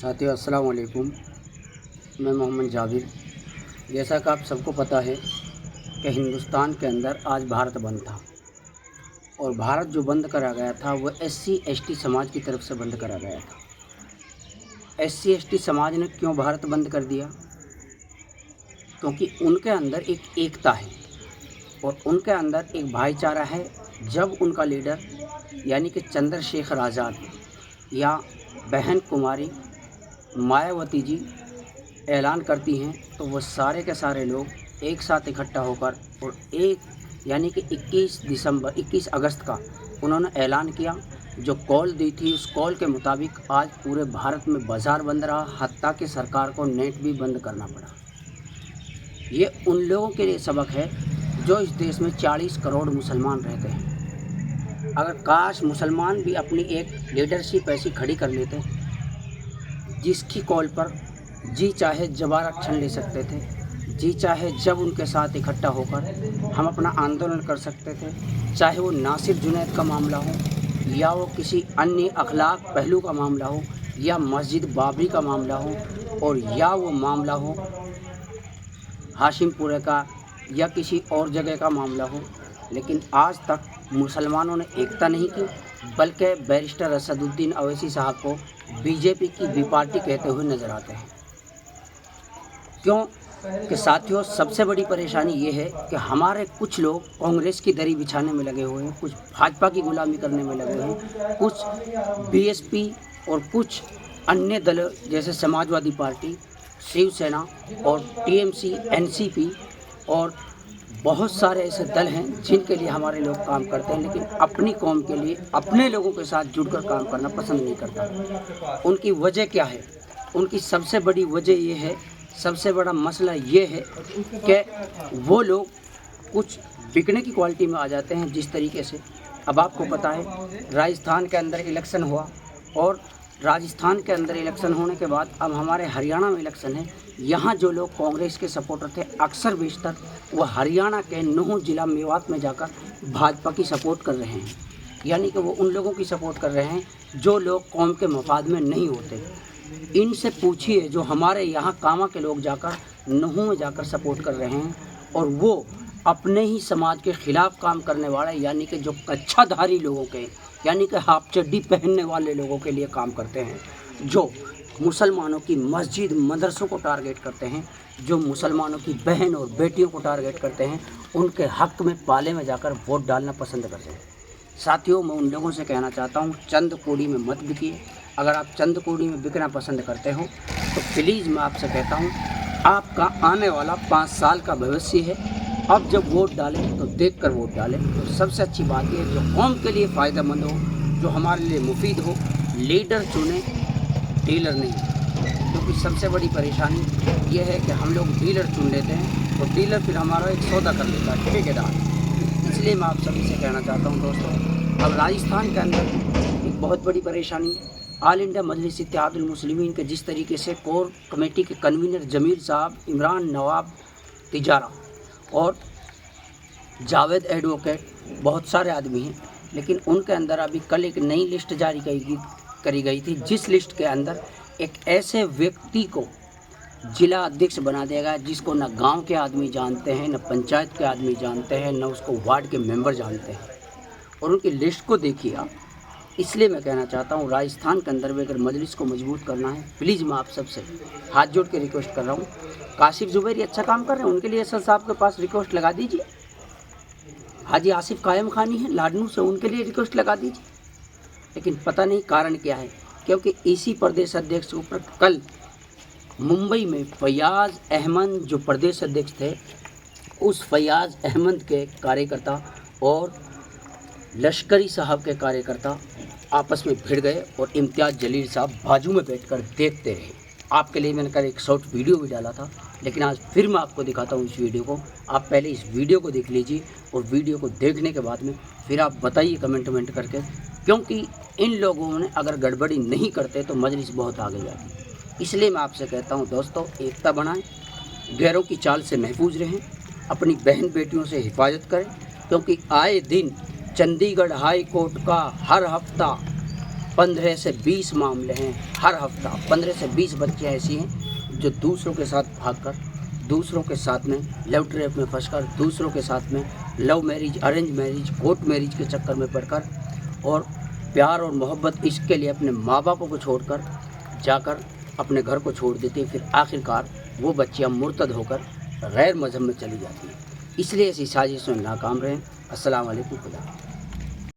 साथियों अस्सलाम वालेकुम। मैं मोहम्मद जाबिर। जैसा कि आप सबको पता है कि हिंदुस्तान के अंदर आज भारत बंद था और भारत जो बंद करा गया था वह SC ST समाज की तरफ से बंद करा गया था। SC ST समाज ने क्यों भारत बंद कर दिया? क्योंकि उनके अंदर एक एकता है और उनके अंदर एक भाईचारा है। जब उनका लीडर यानी कि चंद्रशेखर आज़ाद या बहन कुमारी मायावती जी ऐलान करती हैं तो वो सारे के सारे लोग एक साथ इकट्ठा होकर और यानी कि 21 अगस्त का उन्होंने ऐलान किया। जो कॉल दी थी उस कॉल के मुताबिक आज पूरे भारत में बाज़ार बंद रहा, हत्ता कि सरकार को नेट भी बंद करना पड़ा। ये उन लोगों के लिए सबक है जो इस देश में 40 करोड़ मुसलमान रहते हैं। अगर काश मुसलमान भी अपनी एक लीडरशिप ऐसी खड़ी कर लेते जिसकी कॉल पर जी चाहे जबारा छन ले सकते थे, जी चाहे जब उनके साथ इकट्ठा होकर हम अपना आंदोलन कर सकते थे, चाहे वो नासिर जुनैद का मामला हो या वो किसी अन्य अखलाक पहलू का मामला हो या मस्जिद बाबरी का मामला हो और या वो मामला हो हाशिमपुरे का या किसी और जगह का मामला हो। लेकिन आज तक मुसलमानों ने एकता नहीं की, बल्कि बैरिस्टर असदुद्दीन अवैसी साहब को बीजेपी की बी पार्टी कहते हुए नज़र आते हैं। क्यों कि साथियों, सबसे बड़ी परेशानी ये है कि हमारे कुछ लोग कांग्रेस की दरी बिछाने में लगे हुए हैं, कुछ भाजपा की गुलामी करने में लगे हुए हैं, कुछ BSP और कुछ अन्य दल जैसे समाजवादी पार्टी, शिवसेना और TMC, NCP और बहुत सारे ऐसे दल हैं जिनके लिए हमारे लोग काम करते हैं, लेकिन अपनी कौम के लिए अपने लोगों के साथ जुड़कर काम करना पसंद नहीं करता। उनकी वजह क्या है? उनकी सबसे बड़ी वजह ये है, सबसे बड़ा मसला ये है कि वो लोग कुछ बिकने की क्वालिटी में आ जाते हैं। जिस तरीके से अब आपको पता है राजस्थान के अंदर इलेक्शन हुआ और राजस्थान के अंदर इलेक्शन होने के बाद अब हमारे हरियाणा में इलेक्शन है। यहाँ जो लोग कांग्रेस के सपोर्टर थे अक्सर बेशतर वो हरियाणा के नूह जिला मेवात में जाकर भाजपा की सपोर्ट कर रहे हैं, यानी कि वो उन लोगों की सपोर्ट कर रहे हैं जो लोग कौम के मफाद में नहीं होते। इनसे पूछिए जो हमारे यहाँ कामा के लोग जाकर नूह में जाकर सपोर्ट कर रहे हैं और वो अपने ही समाज के ख़िलाफ़ काम करने वाले यानी कि जो कच्छाधारी लोगों के यानी कि हाफ चड्डी पहनने वाले लोगों के लिए काम करते हैं, जो मुसलमानों की मस्जिद मदरसों को टारगेट करते हैं, जो मुसलमानों की बहन और बेटियों को टारगेट करते हैं, उनके हक़ में पाले में जाकर वोट डालना पसंद करते हैं। साथियों, मैं उन लोगों से कहना चाहता हूँ चंद कौड़ी में मत बिकिए। अगर आप चंद कौड़ी में बिकना पसंद करते हो तो प्लीज़ मैं आपसे कहता हूँ आपका आने वाला 5 साल का भविष्य है। अब जब वोट डालें तो देख कर वोट डालें। तो सबसे अच्छी बात यह है जो कौम के लिए फ़ायदेमंद हो, जो हमारे लिए मुफीद हो, लीडर चुने, डीलर नहीं। क्योंकि सबसे बड़ी परेशानी यह है कि हम लोग डीलर चुन लेते हैं और डीलर फिर हमारा एक सौदा कर लेता है, ठेकेदार। इसलिए मैं आप सभी से कहना चाहता हूँ दोस्तों, अब राजस्थान के अंदर एक बहुत बड़ी परेशानी ऑल इंडिया मजलिस इत्तेहादुल मुस्लिमीन के जिस तरीके से कोर कमेटी के कन्वीनर जमीर साहब, इमरान नवाब तिजारा और जावेद एडवोकेट बहुत सारे आदमी हैं, लेकिन उनके अंदर अभी कल एक नई लिस्ट जारी करी गई थी, जिस लिस्ट के अंदर एक ऐसे व्यक्ति को जिला अध्यक्ष बना दिया गया जिसको न गांव के आदमी जानते हैं, न पंचायत के आदमी जानते हैं, न उसको वार्ड के मेंबर जानते हैं। और उनकी लिस्ट को देखिए आप। इसलिए मैं कहना चाहता हूँ राजस्थान के अंदर भी अगर मजलिस को मजबूत करना है, प्लीज़ मैं आप सबसे हाथ जोड़ के रिक्वेस्ट कर रहा हूँ। काशिफ जुबैरी अच्छा काम कर रहे हैं, उनके लिए असद साहब के पास रिक्वेस्ट लगा दीजिए। हाजी आसिफ कायम खानी है लाडनू से, उनके लिए रिक्वेस्ट लगा दीजिए। लेकिन पता नहीं कारण क्या है, क्योंकि इसी प्रदेश अध्यक्ष के ऊपर कल मुंबई में फैयाज़ अहमद जो प्रदेश अध्यक्ष थे, उस फैयाज़ अहमद के कार्यकर्ता और लश्करी साहब के कार्यकर्ता आपस में भिड़ गए और इम्तियाज़ जलील साहब बाजू में बैठकर देखते रहे। आपके लिए मैंने कल एक शॉर्ट वीडियो भी डाला था, लेकिन आज फिर मैं आपको दिखाता हूँ इस वीडियो को। आप पहले इस वीडियो को देख लीजिए और वीडियो को देखने के बाद में फिर आप बताइए कमेंट करके, क्योंकि इन लोगों ने अगर गड़बड़ी नहीं करते तो मजलिस बहुत आगे जाती। इसलिए मैं आपसे कहता हूँ दोस्तों, एकता बनाएं, गैरों की चाल से महफूज रहें, अपनी बहन बेटियों से हिफाजत करें, क्योंकि आए दिन चंडीगढ़ हाई कोर्ट का हर हफ्ता 15 से 20 मामले हैं हर हफ्ता। 15 से 20 बच्चे ऐसी हैं जो दूसरों के साथ भागकर, दूसरों के साथ में लव ट्रैप में फंसकर, दूसरों के साथ में love marriage, arrange marriage, court marriage के चक्कर में पड़कर और प्यार और मोहब्बत इश्क के लिए अपने माँ बापों को छोड़कर जाकर अपने घर को छोड़ देती है। फिर आखिरकार वो बच्चियाँ मुर्तद होकर गैर मज़हब में चली जाती हैं। इसलिए ऐसी साजिश में नाकाम रहें। अस्सलाम वालेकुम खुदा।